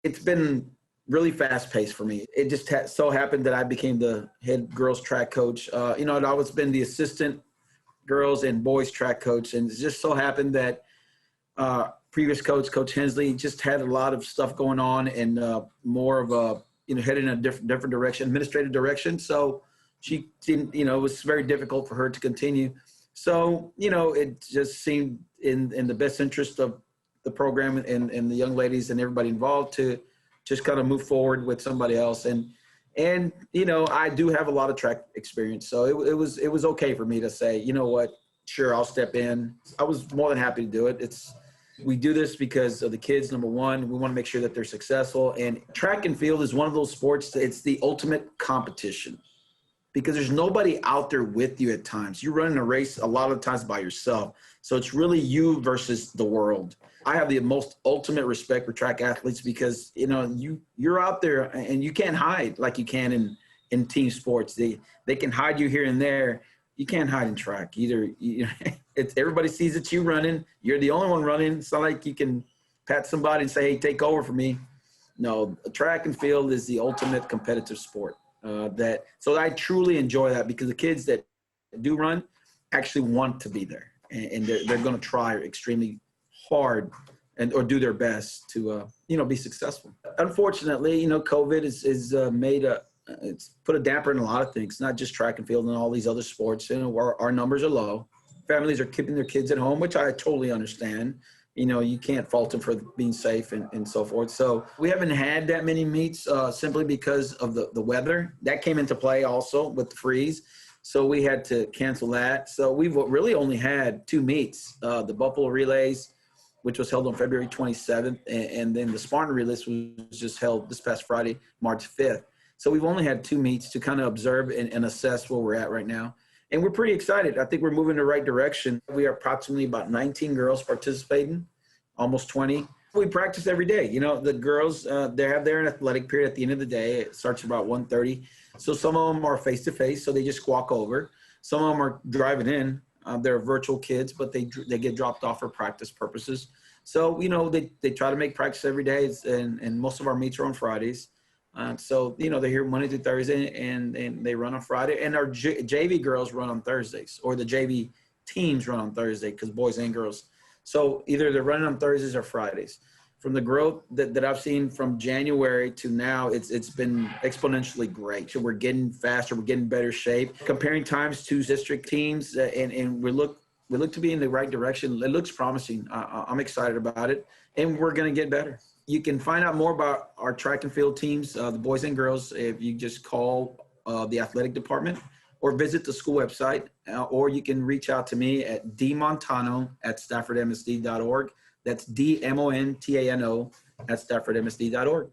It's been really fast paced for me. It just so happened that I became the head girls track coach. I'd always been the assistant girls and boys track coach. And it just so happened that previous Coach Hensley, just had a lot of stuff going on and more of a, headed in a different direction, administrative direction. So she didn't, it was very difficult for her to continue. So, it just seemed in the best interest of the program and the young ladies and everybody involved to just kind of move forward with somebody else. And I do have a lot of track experience. So it was okay for me to say, you know what, sure, I'll step in. I was more than happy to do it. We do this because of the kids, number one. We want to make sure that they're successful. And track and field is one of those sports, it's the ultimate competition because there's nobody out there with you at times. You're running a race a lot of times by yourself. So it's really you versus the world. I have the most ultimate respect for track athletes because, you're out there and you can't hide like you can in team sports. They can hide you here and there. You can't hide in track either. It's everybody sees it's you running. You're the only one running. It's not like you can pat somebody and say, hey, take over for me. No, track and field is the ultimate competitive sport. So I truly enjoy that because the kids that do run actually want to be there and they're going to try extremely hard or do their best to, be successful. Unfortunately, COVID is made it's put a damper in a lot of things, not just track and field and all these other sports. Our numbers are low. Families are keeping their kids at home, which I totally understand. You can't fault them for being safe and so forth. So we haven't had that many meets simply because of the weather. That came into play also with the freeze. So we had to cancel that. So we've really only had 2 meets, the Buffalo Relays, which was held on February 27th, and then the Spartan Relays was just held this past Friday, March 5th. So we've only had 2 meets to kind of observe and assess where we're at right now. And we're pretty excited. I think we're moving in the right direction. We are approximately about 19 girls participating, almost 20. We practice every day. The girls, they have their athletic period at the end of the day. It starts about 1:30. So some of them are face-to-face, so they just walk over. Some of them are driving in. They're virtual kids, but they get dropped off for practice purposes. So, they try to make practice every day, and most of our meets are on Fridays. So, they're here Monday through Thursday, and they run on Friday. And our JV girls run on Thursdays, or the JV teams run on Thursday because boys and girls. So either they're running on Thursdays or Fridays. From the growth that I've seen from January to now, it's been exponentially great. So we're getting faster, we're getting better shape. Comparing times to district teams, and we look to be in the right direction. It looks promising. I'm excited about it, and we're going to get better. You can find out more about our track and field teams, the boys and girls, if you just call the athletic department or visit the school website, or you can reach out to me at dmontano@staffordmsd.org. That's DMONTANO@staffordmsd.org.